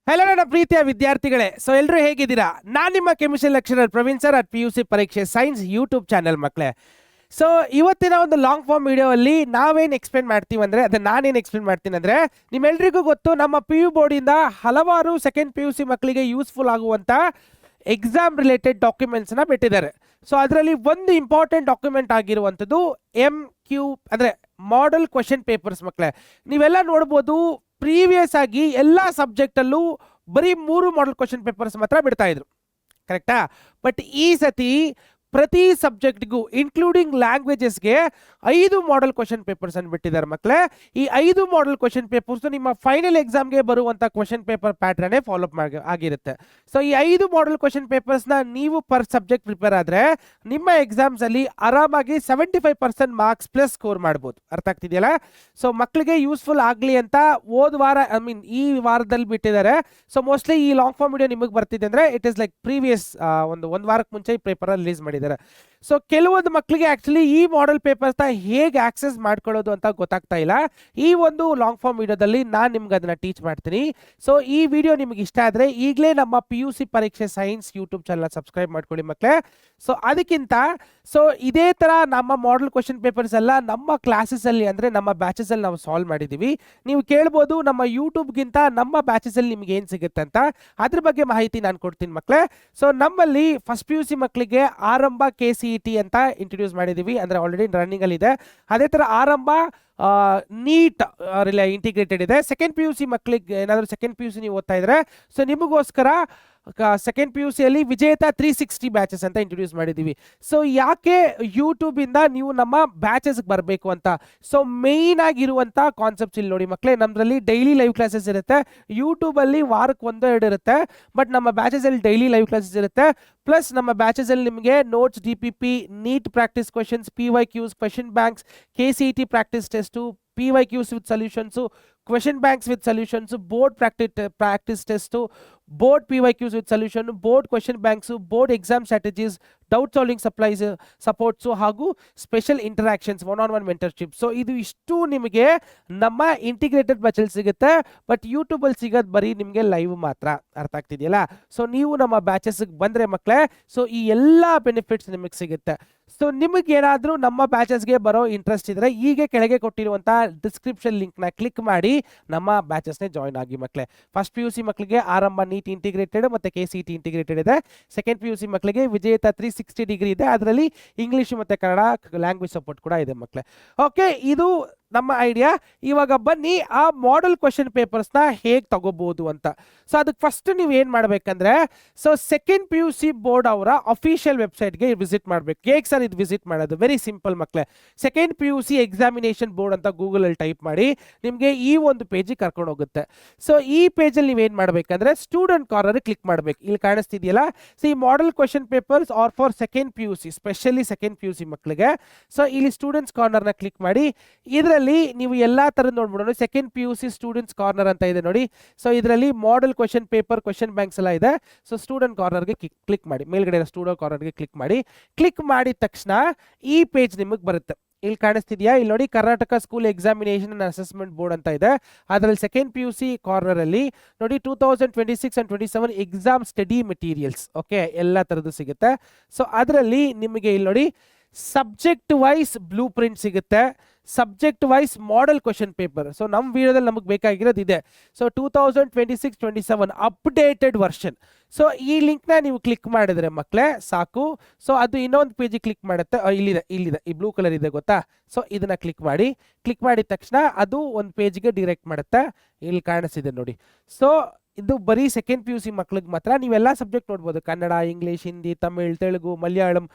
Hello ನನ್ನ ಪ್ರೀತಿಯ ವಿದ್ಯಾರ್ಥಿಗಳೇ, ಸೊ ಎಲ್ಲರೂ ಹೇಗಿದ್ದೀರಾ? ನಾನು ನಿಮ್ಮ chemistry lecturer Praveen sir at PUC ಪರೀಕ್ಷೆ ಸೈನ್ಸ್ ಯೂಟ್ಯೂಬ್ ಚಾನಲ್ ಮಕ್ಕಳೇ. ಸೊ ಇವತ್ತಿನ ಒಂದು ಲಾಂಗ್ ಫಾರ್ಮ್ ವಿಡಿಯೋ ಅಲ್ಲಿ ನಾವೇನು ಎಕ್ಸ್ಪ್ಲೇನ್ ಮಾಡ್ತೀವಿ ಅಂದರೆ, ನಾನೇನು ಎಕ್ಸ್ಪ್ಲೇನ್ ಮಾಡ್ತೀನಿ ಅಂದರೆ, ನಿಮ್ಮೆಲ್ಲರಿಗೂ ಗೊತ್ತು ನಮ್ಮ PU ಬೋರ್ಡಿಂದ ಹಲವಾರು ಸೆಕೆಂಡ್ PUC ಮಕ್ಕಳಿಗೆ ಯೂಸ್ಫುಲ್ ಆಗುವಂಥ ಎಕ್ಸಾಮ್ ರಿಲೇಟೆಡ್ ಡಾಕ್ಯುಮೆಂಟ್ಸ್ನ ಬಿಟ್ಟಿದ್ದಾರೆ. ಸೊ ಅದರಲ್ಲಿ ಒಂದು ಇಂಪಾರ್ಟೆಂಟ್ ಡಾಕ್ಯುಮೆಂಟ್ ಆಗಿರುವಂಥದ್ದು MQ ಅಂದರೆ ಮಾಡೆಲ್ ಕ್ವೆಶನ್ ಪೇಪರ್ಸ್ ಮಕ್ಕಳೇ. ನೀವೆಲ್ಲ ನೋಡ್ಬೋದು, ಪ್ರೀವಿಯಸ್ ಆಗಿ ಎಲ್ಲ ಸಬ್ಜೆಕ್ಟಲ್ಲೂ ಬರೀ 3 ಮಾಡೆಲ್ ಕ್ವೆಶನ್ ಪೇಪರ್ಸ್ ಮಾತ್ರ ಬಿಡ್ತಾ ಇದ್ರು, ಕರೆಕ್ಟಾ? ಬಟ್ ಈ ಸತಿ ಪ್ರತಿ ಸಬ್ಜೆಕ್ಟ್ಗೂ ಇನ್ಕ್ಲೂಡಿಂಗ್ ಲ್ಯಾಂಗ್ವೇಜಸ್ಗೆ 5 ಮಾಡೆಲ್ ಕ್ವೆಶನ್ ಪೇಪರ್ಸ್ ಅನ್ನು ಬಿಟ್ಟಿದ್ದಾರೆ ಮಕ್ಕಳೇ. ಈ 5 ಮಾಡೆಲ್ ಕ್ವೆಶನ್ ಪೇಪರ್ಸ್ ನಿಮ್ಮ ಫೈನಲ್ ಎಕ್ಸಾಮ್ಗೆ ಬರುವಂಥ ಕ್ವೆಶನ್ ಪೇಪರ್ ಪ್ಯಾಟ್ರನ್ನೇ ಫಾಲೋ ಆಗಿರುತ್ತೆ. ಸೊ ಈ 5 ಮಾಡೆಲ್ ಕ್ವೆಶನ್ ಪೇಪರ್ಸ್ನ ನೀವು ಪರ್ ಸಬ್ಜೆಕ್ಟ್ ಪ್ರಿಪೇರ್ ಆದರೆ ನಿಮ್ಮ ಎಕ್ಸಾಮ್ಸಲ್ಲಿ ಆರಾಮಾಗಿ 75% ಮಾರ್ಕ್ಸ್ ಪ್ಲಸ್ ಸ್ಕೋರ್ ಮಾಡ್ಬೋದು. ಅರ್ಥ ಆಗ್ತಿದೆಯಲ್ಲ? ಸೊ ಮಕ್ಕಳಿಗೆ ಯೂಸ್ಫುಲ್ ಆಗಲಿ ಅಂತ ಹೋದ ವಾರ ಈ ವಾರದಲ್ಲಿ ಬಿಟ್ಟಿದ್ದಾರೆ. ಸೊ ಮೋಸ್ಟ್ಲಿ ಈ ಲಾಂಗ್ ಫಾರ್ಮ್ ವಿಡಿಯೋ ನಿಮಗೆ ಬರ್ತಿದೆ ಅಂದರೆ ಇಟ್ ಇಸ್ ಲೈಕ್ ಪ್ರೀವಿಯಸ್ ಒಂದು ವಾರಕ್ಕೆ ಮುಂಚೆ ಈ ಪೇಪರ್ ರಿಲೀಸ್ ಮಾಡಿದ್ದಾರೆ. ಸೊ ಕೆಲವೊಂದು ಮಕ್ಕಳಿಗೆ ಆಕ್ಚುಲಿ ಈ ಮಾಡೆಲ್ ಪೇಪರ್ಸ್ನ ಹೇಗೆ ಆಕ್ಸೆಸ್ ಮಾಡ್ಕೊಳ್ಳೋದು ಅಂತ ಗೊತ್ತಾಗ್ತಾ ಇಲ್ಲ. ಈ ಒಂದು ಲಾಂಗ್ ಫಾರ್ಮ್ ವಿಡಿಯೋದಲ್ಲಿ ನಾನು ನಿಮ್ಗೆ ಅದನ್ನ ಟೀಚ್ ಮಾಡ್ತೀನಿ. ಸೊ ಈ ವಿಡಿಯೋ ನಿಮ್ಗೆ ಇಷ್ಟ ಆದರೆ ಈಗಲೇ ನಮ್ಮ PUC ಪರೀಕ್ಷೆ ಸೈನ್ಸ್ ಯೂಟ್ಯೂಬ್ ಚಾನಲ್ ಸಬ್ಸ್ಕ್ರೈಬ್ ಮಾಡ್ಕೊಳ್ಳಿ ಮಕ್ಕಳೇ. ಸೊ ಅದಕ್ಕಿಂತ ಇದೇ ತರ ನಮ್ಮ ಮಾಡೆಲ್ ಕ್ವೆಶನ್ ಪೇಪರ್ಸ್ ಎಲ್ಲ ನಮ್ಮ ಕ್ಲಾಸಸ್ ಅಲ್ಲಿ ಅಂದರೆ ನಮ್ಮ ಬ್ಯಾಚಸ್ ಅಲ್ಲಿ ನಾವು ಸಾಲ್ವ್ ಮಾಡಿದ್ದೀವಿ. ನೀವು ಕೇಳ್ಬೋದು ನಮ್ಮ ಯೂಟ್ಯೂಬ್ಗಿಂತ ನಮ್ಮ ಬ್ಯಾಚಸ್ ಅಲ್ಲಿ ನಿಮ್ಗೆ ಏನು ಸಿಗುತ್ತೆ ಅಂತ. ಅದ್ರ ಬಗ್ಗೆ ಮಾಹಿತಿ ನಾನು ಕೊಡ್ತೀನಿ ಮಕ್ಕಳೇ. ಸೊ ನಮ್ಮಲ್ಲಿ ಫಸ್ಟ್ PUC ಮಕ್ಕಳಿಗೆ ಆರಂಭ KCET ಅಂತ ಇಂಟ್ರೊಡ್ಯೂಸ್ ಮಾಡಿದ್ದೀವಿ, ಅಂದರೆ ಆಲ್ರೆಡಿ ರನ್ನಿಂಗ್ ಅಲ್ಲಿ ಇದೆ. ಅದೇ ಥರ ಆರಂಭ ನೀಟ್ ಇಂಟಿಗ್ರೇಟೆಡ್ ಇದೆ. ಸೆಕೆಂಡ್ PUC ಮಕ್ಕಳಿಗೆ ಏನಾದರೂ ಸೆಕೆಂಡ್ PUC ನೀವು ಓದ್ತಾ ಇದ್ರೆ, ಸೊ ನಿಮಗೋಸ್ಕರ ಸೆಕೆಂಡ್ PUC ಅಲ್ಲಿ ವಿಜೇತ 360 ಬ್ಯಾಚಸ್ ಅಂತ ಇಂಟ್ರೊಡ್ಯೂಸ್ ಮಾಡಿದ್ದೀವಿ. ಸೊ ಯಾಕೆ ಯೂಟ್ಯೂಬಿಂದ ನೀವು ನಮ್ಮ ಬ್ಯಾಚಸ್ಗೆ ಬರಬೇಕು ಅಂತ, ಸೊ ಮೇಯ್ನ್ ಆಗಿರುವಂಥ ಕಾನ್ಸೆಪ್ಟ್ಸ್ ಇಲ್ಲಿ ನೋಡಿ ಮಕ್ಕಳೇ. ನಮ್ಮದ್ರಲ್ಲಿ ಡೈಲಿ ಲೈವ್ ಕ್ಲಾಸಸ್ ಇರುತ್ತೆ, ಯೂಟ್ಯೂಬಲ್ಲಿ ವಾರಕ್ಕೆ 1-2 ಇರುತ್ತೆ. ಬಟ್ ನಮ್ಮ ಬ್ಯಾಚಸಲ್ಲಿ ಡೈಲಿ ಲೈವ್ ಕ್ಲಾಸಸ್ ಇರುತ್ತೆ. ಪ್ಲಸ್ ನಮ್ಮ ಬ್ಯಾಚಸಲ್ಲಿ ನಿಮಗೆ notes, DPP, NEET practice questions, PYQs, question banks, KCET practice test, PYQs with solutions, question banks with solutions, board practice test, board PYQs with solution, board question banks, board exam strategies, doubt solving supports ಹಾಗೂ special interactions, one mentorship. So ಇದು ಇಷ್ಟು ನಿಮಗೆ ನಮ್ಮ integrated ಬ್ಯಾಚಲ್ಲಿ ಸಿಗುತ್ತೆ. But ಯೂಟ್ಯೂಬಲ್ಲಿ ಸಿಗೋದು ಬರೀ ನಿಮಗೆ ಲೈವ್ ಮಾತ್ರ. ಅರ್ಥ ಆಗ್ತಿದೆಯಲ್ಲ? ಸೊ ನೀವು ನಮ್ಮ ಬ್ಯಾಚಸ್ಗೆ ಬಂದರೆ ಮಕ್ಕಳೇ, ಸೊ ಈ ಎಲ್ಲ ಬೆನಿಫಿಟ್ಸ್ ನಿಮಗೆ ಸಿಗುತ್ತೆ. ಸೊ ನಿಮಗೇನಾದರೂ ನಮ್ಮ ಬ್ಯಾಚಸ್ಗೆ ಬರೋ ಇಂಟ್ರೆಸ್ಟ್ ಇದ್ದರೆ ಈಗ ಕೆಳಗೆ ಕೊಟ್ಟಿರುವಂಥ ಡಿಸ್ಕ್ರಿಪ್ಷನ್ ಲಿಂಕ್ನ ಕ್ಲಿಕ್ ಮಾಡಿ ನಮ್ಮ ಬ್ಯಾಚಸ್ನೇ ಜಾಯ್ನ್ ಆಗಿ ಮಕ್ಕಳೇ. ಫಸ್ಟ್ PUC ಮಕ್ಕಳಿಗೆ ಆರಂಭ ನೀಟ್ ಇಂಟಿಗ್ರೇಟೆಡ್ ಮತ್ತು KCET ಇಂಟಿಗ್ರೇಟೆಡ್ ಇದೆ. ಸೆಕೆಂಡ್ PUC ಮಕ್ಕಳಿಗೆ ವಿಜೇತ 360 ಡಿಗ್ರಿ ಇದೆ, ಅದರಲ್ಲಿ ಇಂಗ್ಲೀಷ್ ಮತ್ತು ಕನ್ನಡ ಲ್ಯಾಂಗ್ವೇಜ್ ಸಪೋರ್ಟ್ ಕೂಡ ಇದೆ ಮಕ್ಕಳೇ. ಓಕೆ, ಇದು ನಮ್ಮ ಐಡಿಯಾ. ಇವಾಗ ಬನ್ನಿ ಆ ಮಾಡೆಲ್ ಕ್ವೆಶನ್ ಪೇಪರ್ಸ್ನ ಹೇಗೆ ತಗೋಬಹುದು ಅಂತ. ಸೊ ಅದಕ್ಕೆ ಫಸ್ಟ್ ನೀವು ಏನು ಮಾಡಬೇಕಂದ್ರೆ, ಸೊ ಸೆಕೆಂಡ್ PUC ಬೋರ್ಡ್ ಅವರ ಅಫಿಷಿಯಲ್ ವೆಬ್ಸೈಟ್ಗೆ ವಿಸಿಟ್ ಮಾಡಬೇಕು. ಹೇಗೆ ಸರ್ ಇದು ವಿಸಿಟ್ ಮಾಡೋದು? ವೆರಿ ಸಿಂಪಲ್ ಮಕ್ಕಳೇ. ಸೆಕೆಂಡ್ PUC ಎಕ್ಸಾಮಿನೇಷನ್ ಬೋರ್ಡ್ ಅಂತ ಗೂಗಲಲ್ಲಿ ಟೈಪ್ ಮಾಡಿ ನಿಮಗೆ ಈ ಒಂದು ಪೇಜಿಗೆ ಕರ್ಕೊಂಡು ಹೋಗುತ್ತೆ. ಸೊ ಈ ಪೇಜಲ್ಲಿ ನೀವೇನು ಮಾಡಬೇಕಂದ್ರೆ ಸ್ಟೂಡೆಂಟ್ ಕಾರ್ನರ್ ಕ್ಲಿಕ್ ಮಾಡಬೇಕು. ಇಲ್ಲಿ ಕಾಣಿಸ್ತಿದೆಯಲ್ಲ, ಸೊ ಈ model question papers are for second PUC, specially second PUC ಮಕ್ಕಳಿಗೆ. ಸೊ ಇಲ್ಲಿ ಸ್ಟೂಡೆಂಟ್ಸ್ ಕಾರ್ನರ್ನ ಕ್ಲಿಕ್ ಮಾಡಿ ಇದರಲ್ಲಿ ನೀವು ಎಲ್ಲಾ ತರದ್ ನೋಡ್ಬಿಡೋಣ. ಸೆಕೆಂಡ್ PUC ಸ್ಟೂಡೆಂಟ್ಸ್ ಕಾರ್ನರ್ ಅಂತ ಇದೆ ನೋಡಿ. ಸೊ ಇದರಲ್ಲಿ model question paper, question banks ಎಲ್ಲ ಇದೆ. ಸೊ ಸ್ಟೂಡೆಂಟ್ ಕಾರ್ನರ್ಗೆ ಕ್ಲಿಕ್ ಮಾಡಿ, ಮೇಲ್ಗಡೆ ಸ್ಟೂಡೆಂಟ್ ಕಾರ್ನರ್ಗೆ ಕ್ಲಿಕ್ ಮಾಡಿ. ಕ್ಲಿಕ್ ಮಾಡಿದ ತಕ್ಷಣ ಈ ಪೇಜ್ ನಿಮಗೆ ಬರುತ್ತೆ. ಇಲ್ಲಿ ಕಾಣಿಸ್ತಿದೆಯಾ? ಇಲ್ಲಿ ನೋಡಿ, Karnataka school examination and assessment board ಅಂತ ಇದೆ. ಅದರಲ್ಲಿ ಸೆಕೆಂಡ್ PUC ಕಾರ್ನರ್ ಅಲ್ಲಿ ನೋಡಿ 2026 and 27 exam study materials, okay, ಎಲ್ಲ ತರದ್ದು ಸಿಗುತ್ತೆ. ಸೊ ಅದರಲ್ಲಿ ನಿಮಗೆ ಇಲ್ಲಿ ನೋಡಿ ಸಬ್ಜೆಕ್ಟ್ ವೈಸ್ ಬ್ಲೂ ಪ್ರಿಂಟ್ ಸಿಗುತ್ತೆ, subject wise model question paper. So ನಮ್ಮ ವಿಡಿಯೋದಲ್ಲಿ ನಮಗೆ ಬೇಕಾಗಿರೋದು ಇದೆ. So 2026-27 updated version. ಸೊ ಈ ಲಿಂಕ್ನ ನೀವು ಕ್ಲಿಕ್ ಮಾಡಿದ್ರೆ ಮಕ್ಕಳೇ ಸಾಕು. ಸೊ ಅದು ಇನ್ನೊಂದು ಪೇಜಿಗೆ ಕ್ಲಿಕ್ ಮಾಡುತ್ತೆ. ಇಲ್ಲಿದೆ ಈ ಬ್ಲೂ ಕಲರ್ ಇದೆ ಗೊತ್ತಾ? ಸೊ ಇದನ್ನ ಕ್ಲಿಕ್ ಮಾಡಿದ ತಕ್ಷಣ ಅದು ಒಂದು ಪೇಜ್ಗೆ ಡೈರೆಕ್ಟ್ ಮಾಡುತ್ತೆ. ಇಲ್ಲಿ ಕಾಣಿಸ್ತಿದೆ ನೋಡಿ. ಸೊ ಇದು ಬರೀ ಸೆಕೆಂಡ್ PUC ಮಕ್ಳಿಗೆ ಮಾತ್ರ. ನೀವೆಲ್ಲ ಸಬ್ಜೆಕ್ಟ್ ನೋಡ್ಬೋದು: Kannada, English, Hindi, Tamil, Telugu, Malayalam,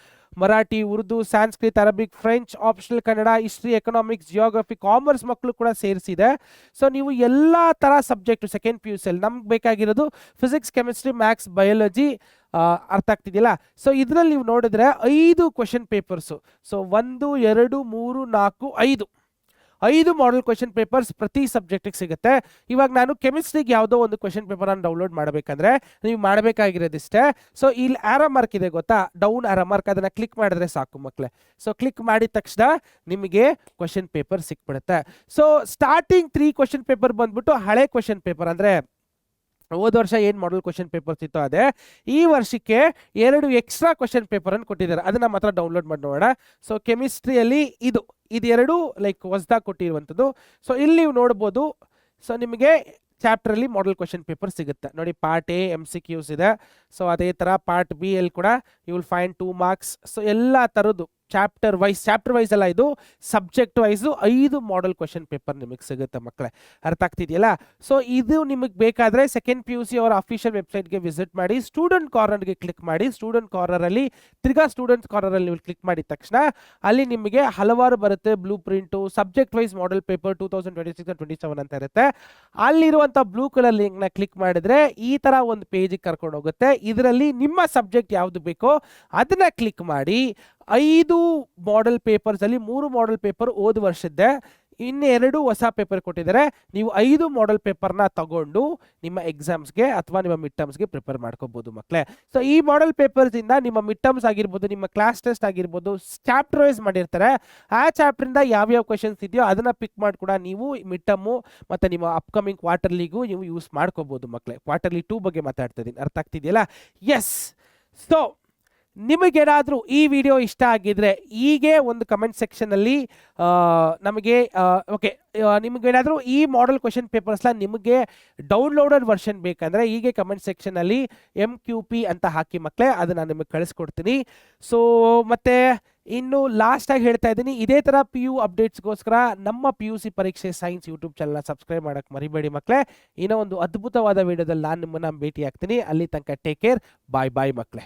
Marathi, Urdu, Sanskrit, Arabic, French, optional Kannada, history, economics, geography, commerce ಮಕ್ಕಳು ಕೂಡ ಸೇರಿಸಿದೆ. ಸೊ ನೀವು ಎಲ್ಲ ಥರ ಸಬ್ಜೆಕ್ಟು ಸೆಕೆಂಡ್ PUC ಅಲ್ಲಿ ನಮ್ಗೆ ಬೇಕಾಗಿರೋದು ಫಿಸಿಕ್ಸ್, ಕೆಮಿಸ್ಟ್ರಿ, ಮ್ಯಾಥ್ಸ್, ಬಯಾಲಜಿ. ಅರ್ಥ ಆಗ್ತಿದೆಯಲ್ಲ? ಸೊ ಇದರಲ್ಲಿ ನೀವು ನೋಡಿದ್ರೆ 5 question papers. So 1, 2, 3, 4, 5 model question papers ಪ್ರತಿ ಸಬ್ಜೆಕ್ಟಿಗೆ ಸಿಗುತ್ತೆ. ಇವಾಗ ನಾನು ಕೆಮಿಸ್ಟ್ರಿಗೆ ಯಾವುದೋ ಒಂದು ಕ್ವೆಶನ್ ಪೇಪರನ್ನು ಡೌನ್ಲೋಡ್ ಮಾಡಬೇಕಂದ್ರೆ ನೀವು ಮಾಡಬೇಕಾಗಿರೋದಿಷ್ಟೇ. ಸೊ ಇಲ್ಲಿ ಆರೋ ಮಾರ್ಕ್ ಇದೆ ಗೊತ್ತಾ, ಡೌನ್ ಆರೋ ಮಾರ್ಕ್, ಅದನ್ನು ಕ್ಲಿಕ್ ಮಾಡಿದ್ರೆ ಸಾಕು ಮಕ್ಕಳೇ. ಸೊ ಕ್ಲಿಕ್ ಮಾಡಿದ ತಕ್ಷಣ ನಿಮಗೆ ಕ್ವೆಶನ್ ಪೇಪರ್ ಸಿಕ್ಬಿಡುತ್ತೆ. ಸೊ ಸ್ಟಾರ್ಟಿಂಗ್ 3 ಕ್ವೆಶನ್ ಪೇಪರ್ ಬಂದ್ಬಿಟ್ಟು ಹಳೆ ಕ್ವೆಶನ್ ಪೇಪರ್, ಅಂದರೆ ಹೋದ ವರ್ಷ ಏನು ಮಾಡಲ್ ಕ್ವಶನ್ ಪೇಪರ್ಸ್ ಇತ್ತು ಅದೇ ಈ ವರ್ಷಕ್ಕೆ 2 ಎಕ್ಸ್ಟ್ರಾ ಕ್ವಶನ್ ಪೇಪರನ್ನು ಕೊಟ್ಟಿದ್ದಾರೆ. ಅದನ್ನ ಮಾತ್ರ ಡೌನ್ಲೋಡ್ ಮಾಡಿ ನೋಡೋಣ. ಸೊ ಕೆಮಿಸ್ಟ್ರಿಯಲ್ಲಿ ಇದು 2 ಲೈಕ್ ಹೊಸದಾಗಿ ಕೊಟ್ಟಿರುವಂಥದ್ದು. ಸೊ ಇಲ್ಲಿ ನೀವು ನೋಡ್ಬೋದು. ಸೊ ನಿಮಗೆ ಚಾಪ್ಟ್ರಲ್ಲಿ ಮಾಡಲ್ ಕ್ವಶನ್ ಪೇಪರ್ ಸಿಗುತ್ತೆ ನೋಡಿ. ಪಾರ್ಟ್ ಎ MCQs ಇದೆ. ಸೊ ಅದೇ ಥರ ಪಾರ್ಟ್ ಬಿ ಅಲ್ಲಿ ಕೂಡ you will find 2 marks. So ಎಲ್ಲ ಥರದ್ದು ಚಾಪ್ಟರ್ ವೈಸ್ ಅಲ್ಲ, ಇದು subject wise 5 model question paper ನಿಮಗೆ ಸಿಗುತ್ತೆ ಮಕ್ಕಳೇ. ಅರ್ಥ ಆಗ್ತಿದೆಯಲ್ಲ? ಸೊ ಇದು ನಿಮಗೆ ಬೇಕಾದರೆ ಸೆಕೆಂಡ್ PUC ಅವರ ಅಫಿಷಿಯಲ್ ವೆಬ್ಸೈಟ್ಗೆ ವಿಸಿಟ್ ಮಾಡಿ, ಸ್ಟೂಡೆಂಟ್ ಕಾರ್ನರ್ಗೆ ಕ್ಲಿಕ್ ಮಾಡಿ. ಸ್ಟೂಡೆಂಟ್ ಕಾರ್ನರಲ್ಲಿ ತಿರ್ಗಾ ಸ್ಟೂಡೆಂಟ್ಸ್ ಕಾರ್ನರಲ್ಲಿ ನೀವು ಕ್ಲಿಕ್ ಮಾಡಿದ ತಕ್ಷಣ ಅಲ್ಲಿ ನಿಮಗೆ ಹಲವಾರು ಬರುತ್ತೆ. Blueprint subject wise model paper 2026 and 27 ಅಂತ ಇರುತ್ತೆ. ಅಲ್ಲಿರುವಂಥ ಬ್ಲೂ ಕಲರ್ ಲಿಂಕ್ನ ಕ್ಲಿಕ್ ಮಾಡಿದ್ರೆ ಈ ಥರ ಒಂದು ಪೇಜಿಗೆ ಕರ್ಕೊಂಡು ಹೋಗುತ್ತೆ. ಇದರಲ್ಲಿ ನಿಮ್ಮ ಸಬ್ಜೆಕ್ಟ್ ಯಾವುದು ಬೇಕೋ ಅದನ್ನ ಕ್ಲಿಕ್ ಮಾಡಿ. 5 ಮಾಡಲ್ ಪೇಪರ್ಸ್ ಅಲ್ಲಿ 3 ಮಾಡಲ್ ಪೇಪರ್ ಹೋದ ವರ್ಷದ್ದೆ, ಇನ್ನು 2 ಹೊಸ ಪೇಪರ್ ಕೊಟ್ಟಿದ್ದಾರೆ. ನೀವು 5 ಮಾಡಲ್ ಪೇಪರ್ನ ತಗೊಂಡು ನಿಮ್ಮ ಎಕ್ಸಾಮ್ಸ್ಗೆ ಅಥವಾ ನಿಮ್ಮ ಮಿಡ್ ಟರ್ಮ್ಸ್ಗೆ ಪ್ರಿಪೇರ್ ಮಾಡ್ಕೋಬಹುದು ಮಕ್ಕಳೇ. ಸೊ ಈ ಮಾಡಲ್ ಪೇಪರ್ಸ್ ಇಂದ ನಿಮ್ಮ ಮಿಡ್ ಟರ್ಮ್ಸ್ ಆಗಿರ್ಬೋದು, ನಿಮ್ಮ ಕ್ಲಾಸ್ ಟೆಸ್ಟ್ ಆಗಿರ್ಬೋದು, ಚಾಪ್ಟರ್ ವೈಸ್ ಮಾಡಿರ್ತಾರೆ. ಆ ಚಾಪ್ಟರ್ ಇಂದ ಯಾವ್ಯಾವ ಕ್ವಶನ್ಸ್ ಇದೆಯೋ ಅದನ್ನ ಪಿಕ್ ಮಾಡಿ ಕೂಡ ನೀವು ಮಿಡ್ ಟರ್ಮು ಮತ್ತೆ ನಿಮ್ಮ ಅಪ್ಕಮಿಂಗ್ ಕ್ವಾರ್ಟರ್ಲಿಗೂ ನೀವು ಯೂಸ್ ಮಾಡ್ಕೋಬಹುದು ಮಕ್ಕಳೇ. ಕ್ವಾರ್ಟರ್ಲಿ 2 ಬಗ್ಗೆ ಮಾತಾಡ್ತಾ ಇದ್ದೀನಿ. ಅರ್ಥ ಆಗ್ತಿದೆಯಲ್ಲ? ಎಸ್. ಸೊ ನಿಮಗೇನಾದರೂ ಈ ವಿಡಿಯೋ ಇಷ್ಟ ಆಗಿದ್ರೆ ಹೀಗೆ ಒಂದು ಕಮೆಂಟ್ ಸೆಕ್ಷನಲ್ಲಿ ನಮಗೆ ಓಕೆ ನಿಮಗೇನಾದರೂ ಈ ಮಾಡಲ್ ಕ್ವಶನ್ ಪೇಪರ್ಸ್ನ ನಿಮಗೆ ಡೌನ್ಲೋಡೆಡ್ ವರ್ಷನ್ ಬೇಕಂದರೆ ಹೀಗೆ ಕಮೆಂಟ್ ಸೆಕ್ಷನಲ್ಲಿ MQP ಅಂತ ಹಾಕಿ ಮಕ್ಕಳೇ, ಅದು ನಾನು ನಿಮಗೆ ಕಳಿಸ್ಕೊಡ್ತೀನಿ. ಸೊ ಮತ್ತು ಇನ್ನು ಲಾಸ್ಟಾಗಿ ಹೇಳ್ತಾ ಇದ್ದೀನಿ, ಇದೇ ಥರ PU ಅಪ್ಡೇಟ್ಸ್ಗೋಸ್ಕರ ನಮ್ಮ PUC ಪರೀಕ್ಷೆ ಸೈನ್ಸ್ ಯೂಟ್ಯೂಬ್ ಚಾನಲ್ನ ಸಬ್ಸ್ಕ್ರೈಬ್ ಮಾಡೋಕ್ಕೆ ಮರಿಬೇಡಿ ಮಕ್ಕಳೇ. ಇನ್ನೂ ಒಂದು ಅದ್ಭುತವಾದ ವಿಡಿಯೋದಲ್ಲಿ ನಾನು ನಿಮ್ಮನ್ನು ಭೇಟಿ ಆಗ್ತೀನಿ. ಅಲ್ಲಿ ತನಕ ಟೇಕ್ ಕೇರ್. ಬಾಯ್ ಬಾಯ್ ಮಕ್ಕಳೇ.